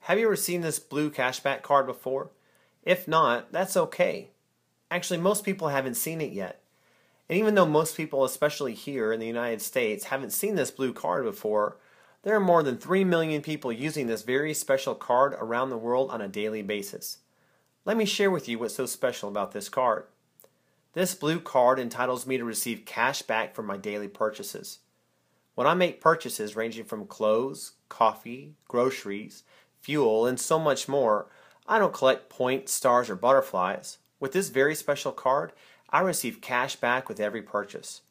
Have you ever seen this blue cashback card before? If not, that's okay. Actually, most people haven't seen it yet. And even though most people, especially here in the United States, haven't seen this blue card before, there are more than 3 million people using this very special card around the world on a daily basis. Let me share with you what's so special about this card. This blue card entitles me to receive cash back for my daily purchases. When I make purchases ranging from clothes, coffee, groceries, fuel, and so much more, I don't collect points, stars, or butterflies. With this very special card, I receive cash back with every purchase.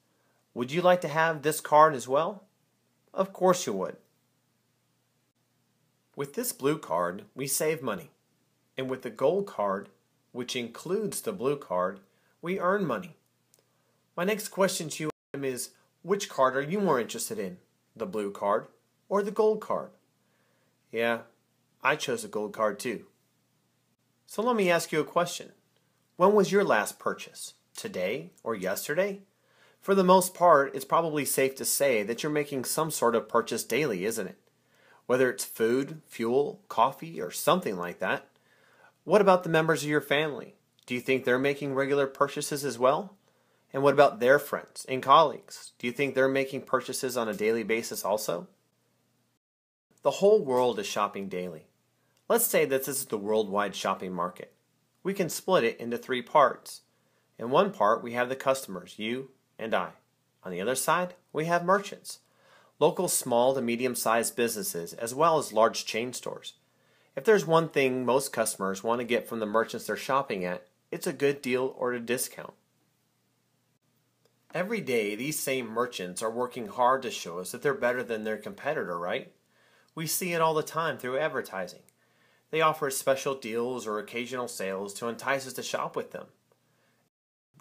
Would you like to have this card as well? Of course you would. With this blue card, we save money. And with the gold card, which includes the blue card, we earn money. My next question to you is, which card are you more interested in? The blue card or the gold card? Yeah, I chose the gold card too. So let me ask you a question. When was your last purchase? Today or yesterday? For the most part, it's probably safe to say that you're making some sort of purchase daily, isn't it? Whether it's food, fuel, coffee, or something like that. What about the members of your family? Do you think they're making regular purchases as well? And what about their friends and colleagues? Do you think they're making purchases on a daily basis also? The whole world is shopping daily. Let's say that this is the worldwide shopping market. We can split it into 3 parts. In one part, we have the customers, you and I. On the other side, we have merchants, local small to medium-sized businesses, as well as large chain stores. If there's one thing most customers want to get from the merchants they're shopping at, it's a good deal or a discount. Every day, these same merchants are working hard to show us that they're better than their competitor, right? We see it all the time through advertising. They offer special deals or occasional sales to entice us to shop with them.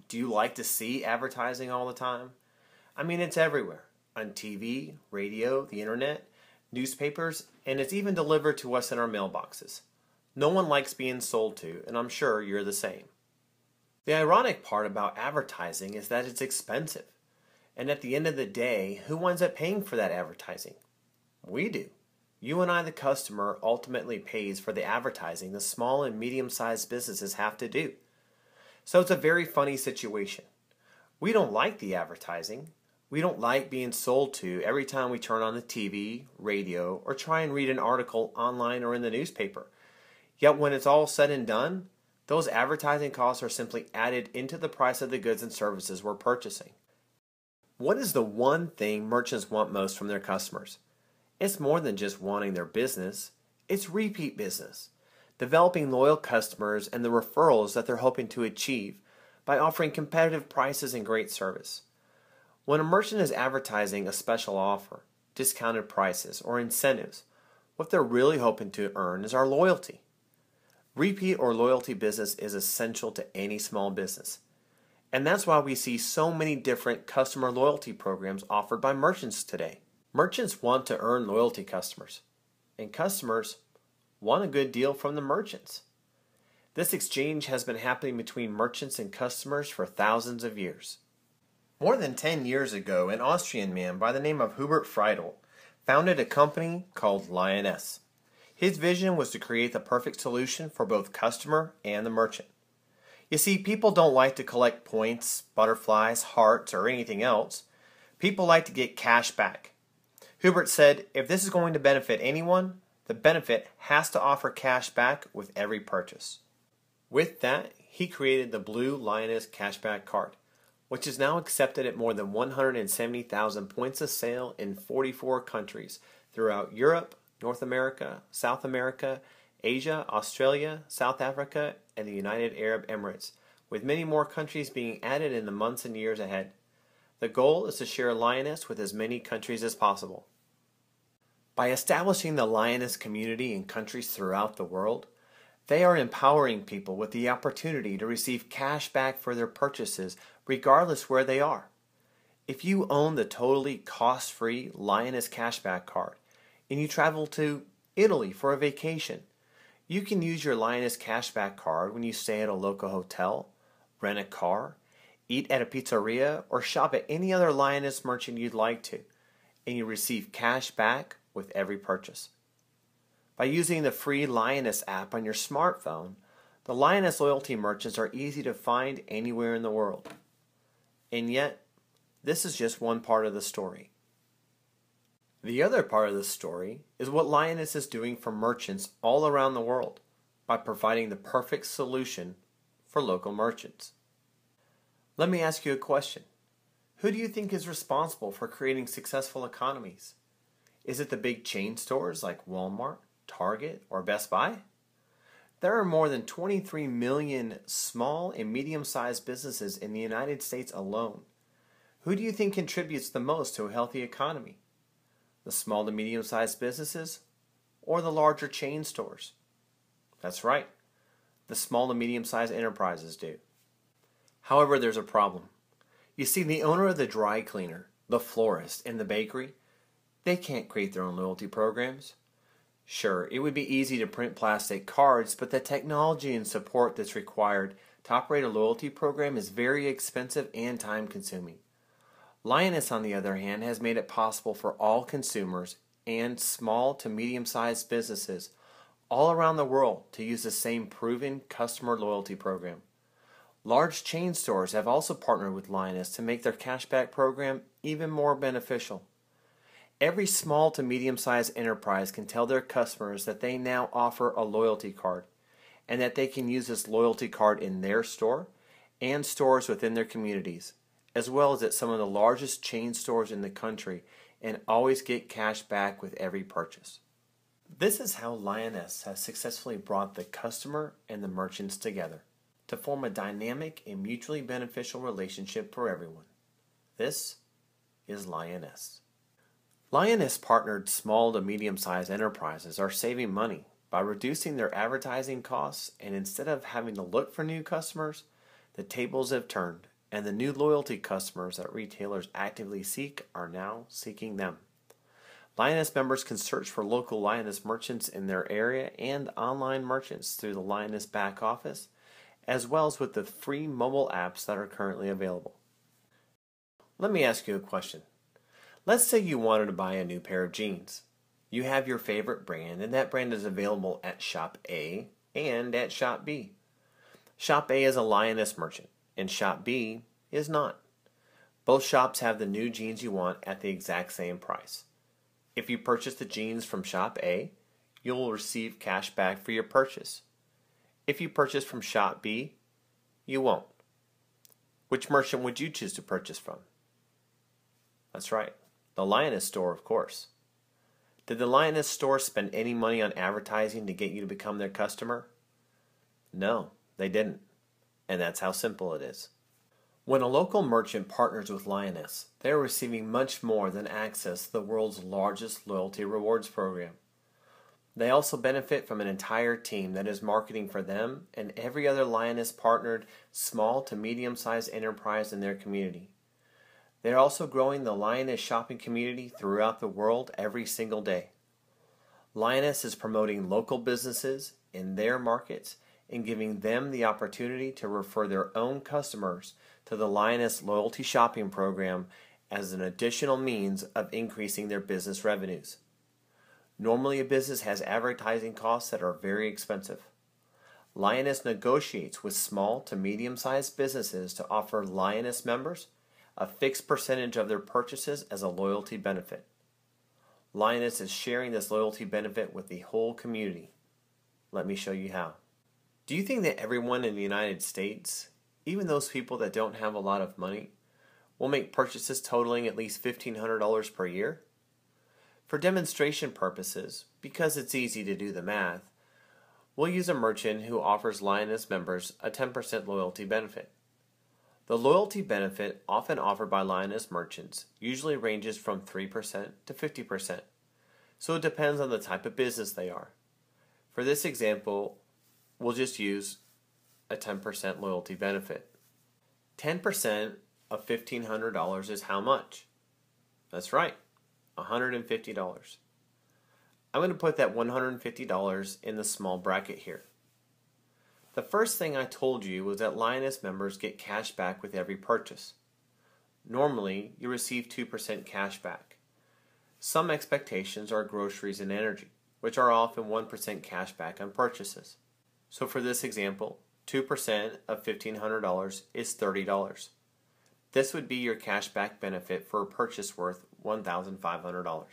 Do you like to see advertising all the time? I mean, it's everywhere. On TV, radio, the internet, newspapers, and it's even delivered to us in our mailboxes. No one likes being sold to, and I'm sure you're the same. The ironic part about advertising is that it's expensive. And at the end of the day, who winds up paying for that advertising? We do. You and I, the customer, ultimately pays for the advertising the small and medium-sized businesses have to do. So it's a very funny situation. We don't like the advertising. We don't like being sold to every time we turn on the TV, radio, or try and read an article online or in the newspaper. Yet when it's all said and done, those advertising costs are simply added into the price of the goods and services we're purchasing. What is the one thing merchants want most from their customers? It's more than just wanting their business. It's repeat business, developing loyal customers and the referrals that they're hoping to achieve by offering competitive prices and great service. When a merchant is advertising a special offer, discounted prices, or incentives, what they're really hoping to earn is our loyalty. Repeat or loyalty business is essential to any small business. And that's why we see so many different customer loyalty programs offered by merchants today. Merchants want to earn loyalty customers, and customers want a good deal from the merchants. This exchange has been happening between merchants and customers for thousands of years. More than 10 years ago, an Austrian man by the name of Hubert Friedel founded a company called Lyoness. His vision was to create the perfect solution for both customer and the merchant. You see, people don't like to collect points, butterflies, hearts, or anything else. People like to get cash back. Hubert said, if this is going to benefit anyone, the benefit has to offer cash back with every purchase. With that, he created the blue Lyoness cashback card, which is now accepted at more than 170,000 points of sale in 44 countries throughout Europe, North America, South America, Asia, Australia, South Africa, and the United Arab Emirates, with many more countries being added in the months and years ahead. The goal is to share Lyoness with as many countries as possible. By establishing the Lyoness community in countries throughout the world, they are empowering people with the opportunity to receive cash back for their purchases regardless where they are. If you own the totally cost-free Lyoness cashback card and you travel to Italy for a vacation, you can use your Lyoness cashback card when you stay at a local hotel, rent a car, eat at a pizzeria, or shop at any other Lyoness merchant you'd like to, and you receive cash back with every purchase. By using the free Lyoness app on your smartphone, the Lyoness loyalty merchants are easy to find anywhere in the world. And yet, this is just one part of the story. The other part of the story is what Lyoness is doing for merchants all around the world by providing the perfect solution for local merchants. Let me ask you a question. Who do you think is responsible for creating successful economies? Is it the big chain stores like Walmart, Target, or Best Buy? There are more than 23 million small and medium-sized businesses in the United States alone. Who do you think contributes the most to a healthy economy? The small to medium-sized businesses or the larger chain stores? That's right. The small to medium-sized enterprises do. However, there's a problem. You see, the owner of the dry cleaner, the florist, and the bakery, they can't create their own loyalty programs. Sure, it would be easy to print plastic cards, but the technology and support that's required to operate a loyalty program is very expensive and time-consuming. Lyoness, on the other hand, has made it possible for all consumers and small to medium-sized businesses all around the world to use the same proven customer loyalty program. Large chain stores have also partnered with Lyoness to make their cashback program even more beneficial. Every small to medium-sized enterprise can tell their customers that they now offer a loyalty card and that they can use this loyalty card in their store and stores within their communities, as well as at some of the largest chain stores in the country, and always get cash back with every purchase. This is how Lyoness has successfully brought the customer and the merchants together to form a dynamic and mutually beneficial relationship for everyone. This is Lyoness. Lyoness partnered small to medium-sized enterprises are saving money by reducing their advertising costs, and instead of having to look for new customers, the tables have turned, and the new loyalty customers that retailers actively seek are now seeking them. Lyoness members can search for local Lyoness merchants in their area and online merchants through the Lyoness back office, as well as with the free mobile apps that are currently available. Let me ask you a question. Let's say you wanted to buy a new pair of jeans. You have your favorite brand, and that brand is available at Shop A and at Shop B. Shop A is a Lyoness merchant, and Shop B is not. Both shops have the new jeans you want at the exact same price. If you purchase the jeans from Shop A, you will receive cash back for your purchase. If you purchase from Shop B, you won't. Which merchant would you choose to purchase from? That's right, the Lyoness store, of course. Did the Lyoness store spend any money on advertising to get you to become their customer? No, they didn't. And that's how simple it is. When a local merchant partners with Lyoness, they are receiving much more than access to the world's largest loyalty rewards program. They also benefit from an entire team that is marketing for them and every other Lyoness partnered small to medium-sized enterprise in their community. They are also growing the Lyoness shopping community throughout the world every single day. Lyoness is promoting local businesses in their markets and giving them the opportunity to refer their own customers to the Lyoness loyalty shopping program as an additional means of increasing their business revenues. Normally, a business has advertising costs that are very expensive. Lyoness negotiates with small to medium-sized businesses to offer Lyoness members a fixed percentage of their purchases as a loyalty benefit. Lyoness is sharing this loyalty benefit with the whole community. Let me show you how. Do you think that everyone in the United States, even those people that don't have a lot of money, will make purchases totaling at least $1,500 per year? For demonstration purposes, because it's easy to do the math, we'll use a merchant who offers Lyoness members a 10% loyalty benefit. The loyalty benefit often offered by Lyoness merchants usually ranges from 3% to 50%, so it depends on the type of business they are. For this example, we'll just use a 10% loyalty benefit. 10% of $1,500 is how much? That's right, $150. I'm going to put that $150 in the small bracket here. The first thing I told you was that Lyoness members get cash back with every purchase. Normally, you receive 2% cash back. Some expectations are groceries and energy. which are often 1% cash back on purchases. So for this example, 2% of $1,500 is $30. This would be your cash back benefit for a purchase worth $1,500.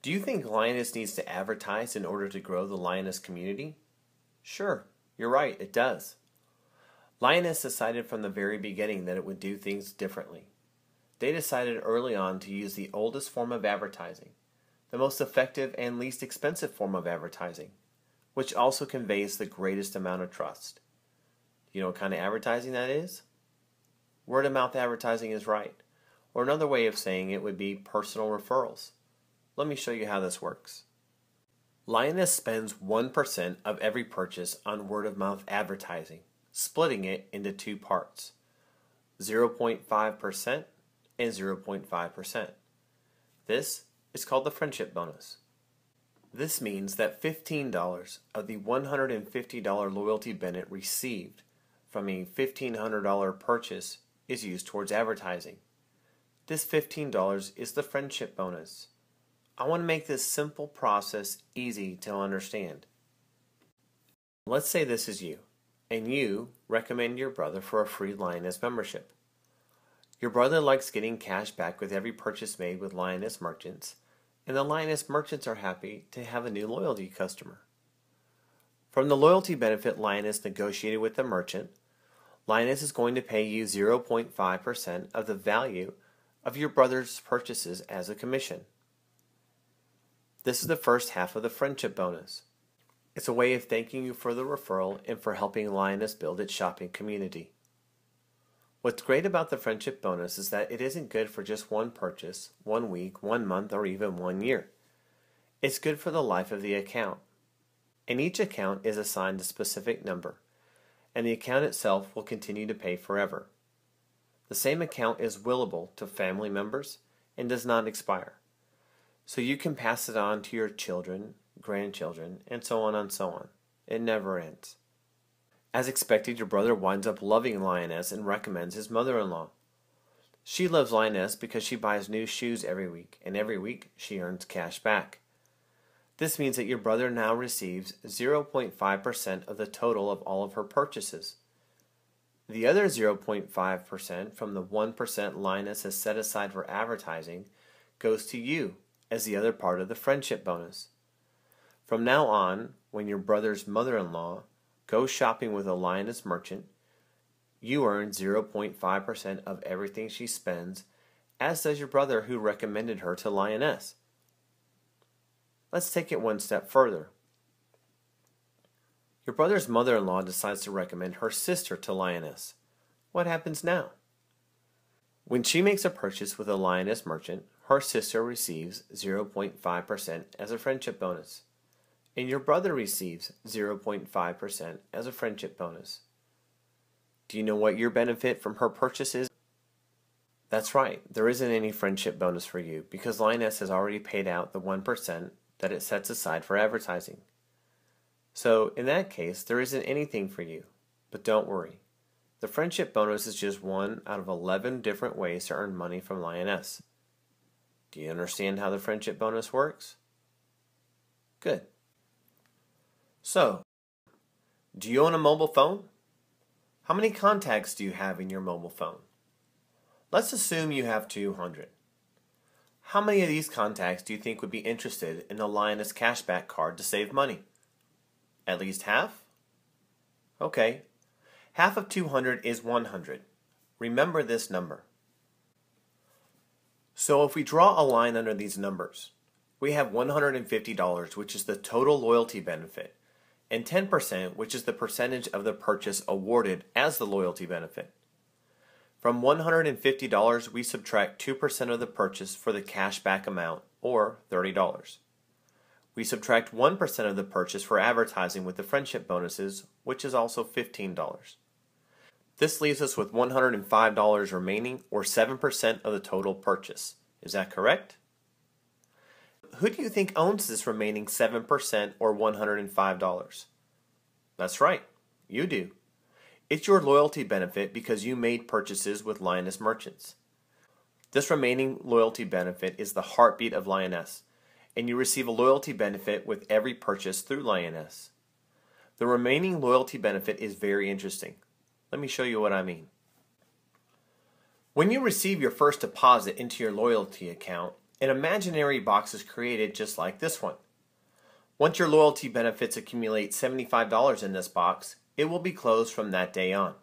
Do you think Lyoness needs to advertise in order to grow the Lyoness community? Sure, you're right, it does. Lyoness decided from the very beginning that it would do things differently. They decided early on to use the oldest form of advertising, the most effective and least expensive form of advertising, which also conveys the greatest amount of trust. Do you know what kind of advertising that is? Word-of-mouth advertising is right, or another way of saying it would be personal referrals. Let me show you how this works. Lyoness spends 1% of every purchase on word-of-mouth advertising, splitting it into two parts, 0.5% and 0.5%. This is called the friendship bonus. This means that $15 of the $150 loyalty Bennett received from a $1,500 purchase is used towards advertising. This $15 is the friendship bonus. I want to make this simple process easy to understand. Let's say this is you, and you recommend your brother for a free Lyoness membership. Your brother likes getting cash back with every purchase made with Lyoness merchants, and the Lyoness merchants are happy to have a new loyalty customer. From the loyalty benefit Lyoness negotiated with the merchant, Lyoness is going to pay you 0.5% of the value of your brother's purchases as a commission. This is the first half of the friendship bonus. It's a way of thanking you for the referral and for helping Lyoness build its shopping community. What's great about the friendship bonus is that it isn't good for just one purchase, 1 week, 1 month, or even 1 year. It's good for the life of the account. And each account is assigned a specific number, and the account itself will continue to pay forever. The same account is willable to family members and does not expire. So you can pass it on to your children, grandchildren, and so on and so on. It never ends. As expected, your brother winds up loving Lyoness and recommends his mother-in-law. She loves Lyoness because she buys new shoes every week, and every week she earns cash back. This means that your brother now receives 0.5% of the total of all of her purchases. The other 0.5% from the 1% Lyoness has set aside for advertising goes to you as the other part of the friendship bonus. From now on, when your brother's mother-in-law goes shopping with a Lyoness merchant, you earn 0.5% of everything she spends, as does your brother who recommended her to Lyoness. Let's take it one step further. Your brother's mother-in-law decides to recommend her sister to Lyoness. What happens now? When she makes a purchase with a Lyoness merchant, her sister receives 0.5% as a friendship bonus, and your brother receives 0.5% as a friendship bonus. Do you know what your benefit from her purchase is? That's right, there isn't any friendship bonus for you because Lyoness has already paid out the 1% that it sets aside for advertising. So in that case, there isn't anything for you. But don't worry. The friendship bonus is just one out of 11 different ways to earn money from Lyoness. Do you understand how the friendship bonus works? Good. So, do you own a mobile phone? How many contacts do you have in your mobile phone? Let's assume you have 200. How many of these contacts do you think would be interested in the Lyoness cashback card to save money? At least half? Okay. Half of 200 is 100. Remember this number. So if we draw a line under these numbers, we have $150, which is the total loyalty benefit, and 10%, which is the percentage of the purchase awarded as the loyalty benefit. From $150, we subtract 2% of the purchase for the cashback amount, or $30. We subtract 1% of the purchase for advertising with the friendship bonuses, which is also $15. This leaves us with $105 remaining, or 7% of the total purchase. Is that correct? Who do you think owns this remaining 7% or $105? That's right, you do. It's your loyalty benefit because you made purchases with Lyoness merchants. This remaining loyalty benefit is the heartbeat of Lyoness. and you receive a loyalty benefit with every purchase through Lyoness. The remaining loyalty benefit is very interesting. Let me show you what I mean. When you receive your first deposit into your loyalty account, an imaginary box is created just like this one. Once your loyalty benefits accumulate $75 in this box, it will be closed from that day on.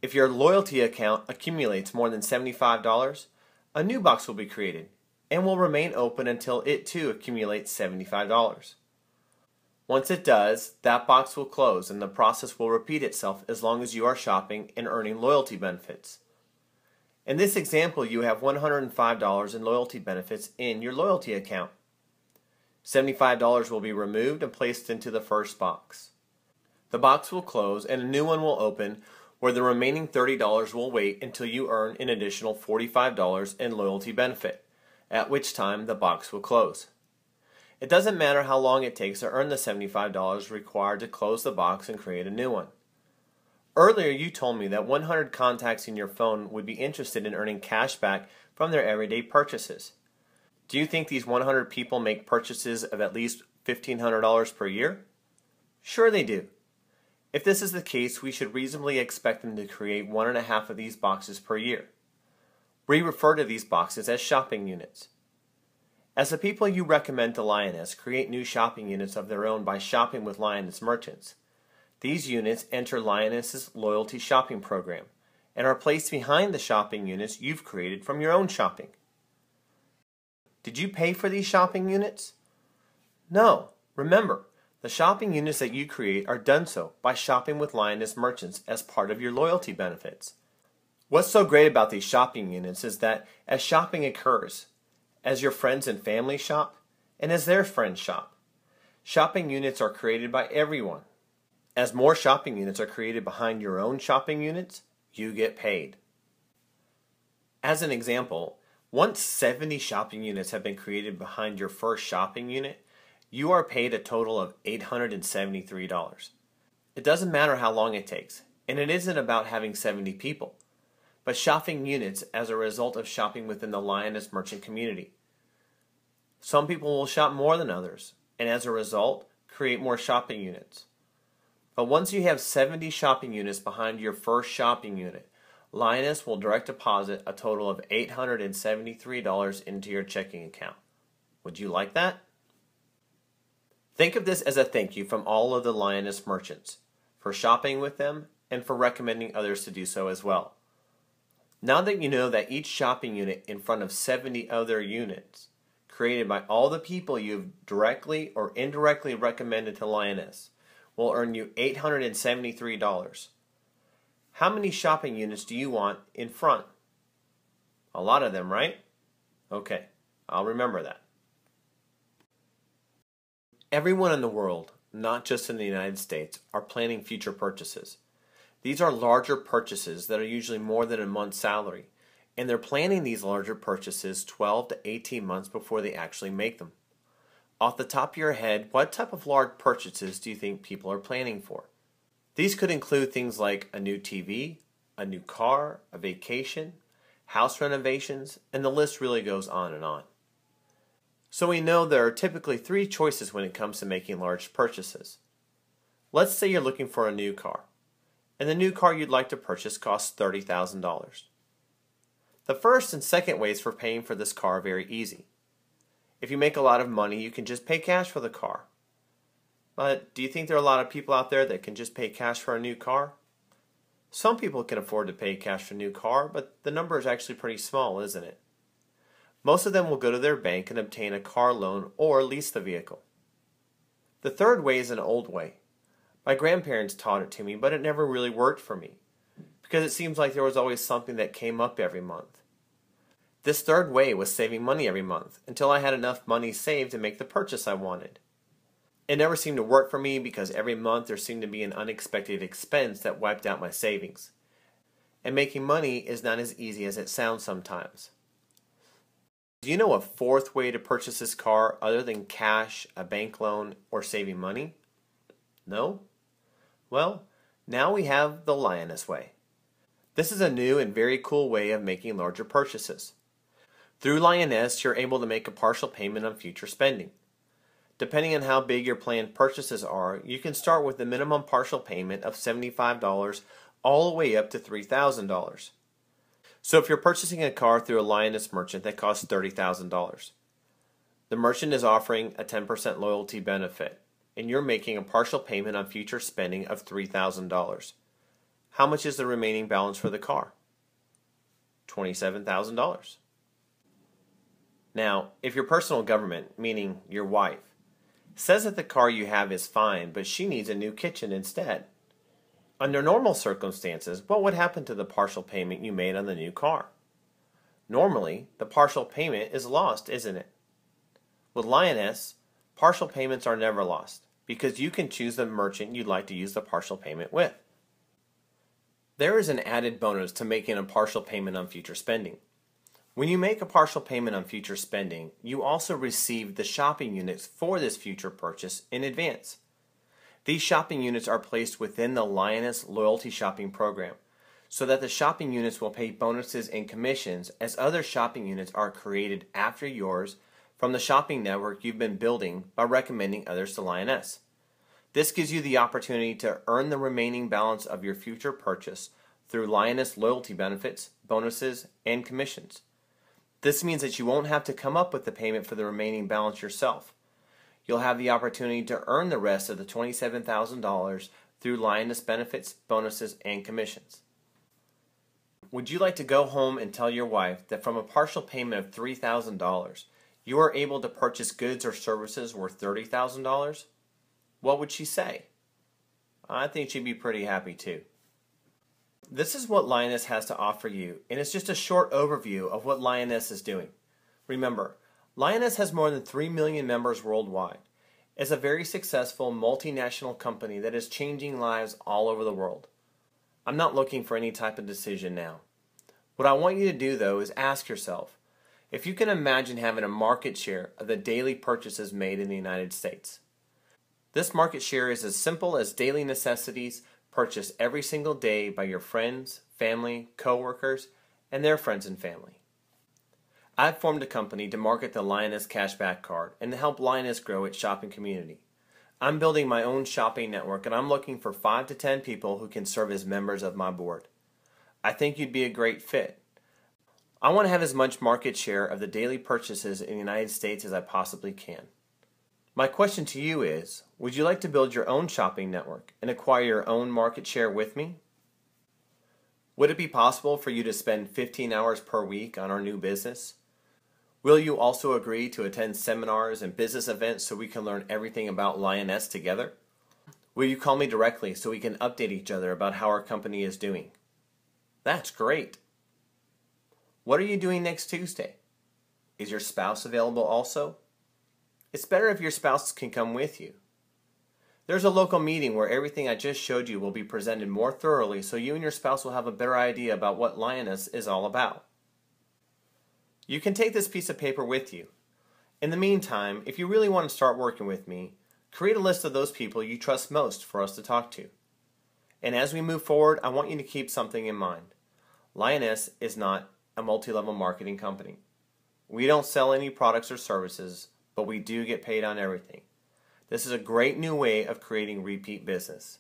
If your loyalty account accumulates more than $75, a new box will be created and will remain open until it too accumulates $75. Once it does, that box will close and the process will repeat itself as long as you are shopping and earning loyalty benefits. In this example, you have $105 in loyalty benefits in your loyalty account. $75 will be removed and placed into the first box. The box will close and a new one will open where the remaining $30 will wait until you earn an additional $45 in loyalty benefit, at which time the box will close. It doesn't matter how long it takes to earn the $75 required to close the box and create a new one. Earlier you told me that 100 contacts in your phone would be interested in earning cash back from their everyday purchases. Do you think these 100 people make purchases of at least $1,500 per year? Sure they do. If this is the case, we should reasonably expect them to create 1.5 of these boxes per year. We refer to these boxes as shopping units. As the people you recommend to Lyoness create new shopping units of their own by shopping with Lyoness merchants, these units enter Lyoness's loyalty shopping program and are placed behind the shopping units you've created from your own shopping. Did you pay for these shopping units? No. Remember, the shopping units that you create are done so by shopping with Lyoness merchants as part of your loyalty benefits. What's so great about these shopping units is that as shopping occurs, as your friends and family shop, and as their friends shop, shopping units are created by everyone. As more shopping units are created behind your own shopping units, you get paid. As an example, once 70 shopping units have been created behind your first shopping unit, you are paid a total of $873. It doesn't matter how long it takes, and it isn't about having 70 people, but shopping units as a result of shopping within the Lyoness merchant community. Some people will shop more than others, and as a result, create more shopping units. But once you have 70 shopping units behind your first shopping unit, Lyoness will direct deposit a total of $873 into your checking account. Would you like that? Think of this as a thank you from all of the Lyoness merchants for shopping with them and for recommending others to do so as well. Now that you know that each shopping unit in front of 70 other units created by all the people you've directly or indirectly recommended to Lyoness will earn you $873. How many shopping units do you want in front? A lot of them, right? Okay, I'll remember that. Everyone in the world, not just in the United States, are planning future purchases. These are larger purchases that are usually more than a month's salary, and they're planning these larger purchases 12 to 18 months before they actually make them. Off the top of your head, what type of large purchases do you think people are planning for? These could include things like a new TV, a new car, a vacation, house renovations, and the list really goes on and on. So we know there are typically 3 choices when it comes to making large purchases. Let's say you're looking for a new car, and the new car you'd like to purchase costs $30,000. The first and second ways for paying for this car are very easy. If you make a lot of money, you can just pay cash for the car. But do you think there are a lot of people out there that can just pay cash for a new car? Some people can afford to pay cash for a new car, but the number is actually pretty small, isn't it? Most of them will go to their bank and obtain a car loan or lease the vehicle. The third way is an old way. My grandparents taught it to me, but it never really worked for me, because it seems like there was always something that came up every month. This third way was saving money every month until I had enough money saved to make the purchase I wanted. It never seemed to work for me because every month there seemed to be an unexpected expense that wiped out my savings. And making money is not as easy as it sounds sometimes. Do you know a fourth way to purchase this car other than cash, a bank loan, or saving money? No? Well, now we have the Lyoness way. This is a new and very cool way of making larger purchases. Through Lyoness, you're able to make a partial payment on future spending. Depending on how big your planned purchases are, you can start with a minimum partial payment of $75 all the way up to $3,000. So if you're purchasing a car through a Lyoness merchant that costs $30,000, the merchant is offering a 10% loyalty benefit, and you're making a partial payment on future spending of $3,000. How much is the remaining balance for the car? $27,000. Now, if your personal government, meaning your wife, says that the car you have is fine, but she needs a new kitchen instead, under normal circumstances, what would happen to the partial payment you made on the new car? Normally, the partial payment is lost, isn't it? With Lyoness, partial payments are never lost because you can choose the merchant you'd like to use the partial payment with. There is an added bonus to making a partial payment on future spending. When you make a partial payment on future spending, you also receive the shopping units for this future purchase in advance. These shopping units are placed within the Lyoness loyalty shopping program, so that the shopping units will pay bonuses and commissions as other shopping units are created after yours from the shopping network you've been building by recommending others to Lyoness. This gives you the opportunity to earn the remaining balance of your future purchase through Lyoness loyalty benefits, bonuses, and commissions. This means that you won't have to come up with the payment for the remaining balance yourself. You'll have the opportunity to earn the rest of the $27,000 through Lyoness benefits, bonuses, and commissions. Would you like to go home and tell your wife that from a partial payment of $3,000, you are able to purchase goods or services worth $30,000? What would she say? I think she'd be pretty happy too. This is what Lyoness has to offer you, and it's just a short overview of what Lyoness is doing. Remember, Lyoness has more than 3 million members worldwide. It's a very successful multinational company that is changing lives all over the world. I'm not looking for any type of decision now. What I want you to do, though, is ask yourself if you can imagine having a market share of the daily purchases made in the United States. This market share is as simple as daily necessities purchased every single day by your friends, family, coworkers, and their friends and family. I've formed a company to market the Lyoness Cashback Card and to help Lyoness grow its shopping community. I'm building my own shopping network, and I'm looking for 5 to 10 people who can serve as members of my board. I think you'd be a great fit. I want to have as much market share of the daily purchases in the United States as I possibly can. My question to you is, would you like to build your own shopping network and acquire your own market share with me? Would it be possible for you to spend 15 hours per week on our new business? Will you also agree to attend seminars and business events so we can learn everything about Lyoness together? Will you call me directly so we can update each other about how our company is doing? That's great. What are you doing next Tuesday? Is your spouse available also? It's better if your spouse can come with you. There's a local meeting where everything I just showed you will be presented more thoroughly so you and your spouse will have a better idea about what Lyoness is all about. You can take this piece of paper with you. In the meantime, if you really want to start working with me, create a list of those people you trust most for us to talk to. And as we move forward, I want you to keep something in mind. Lyoness is not a multi-level marketing company. We don't sell any products or services, but we do get paid on everything. This is a great new way of creating repeat business.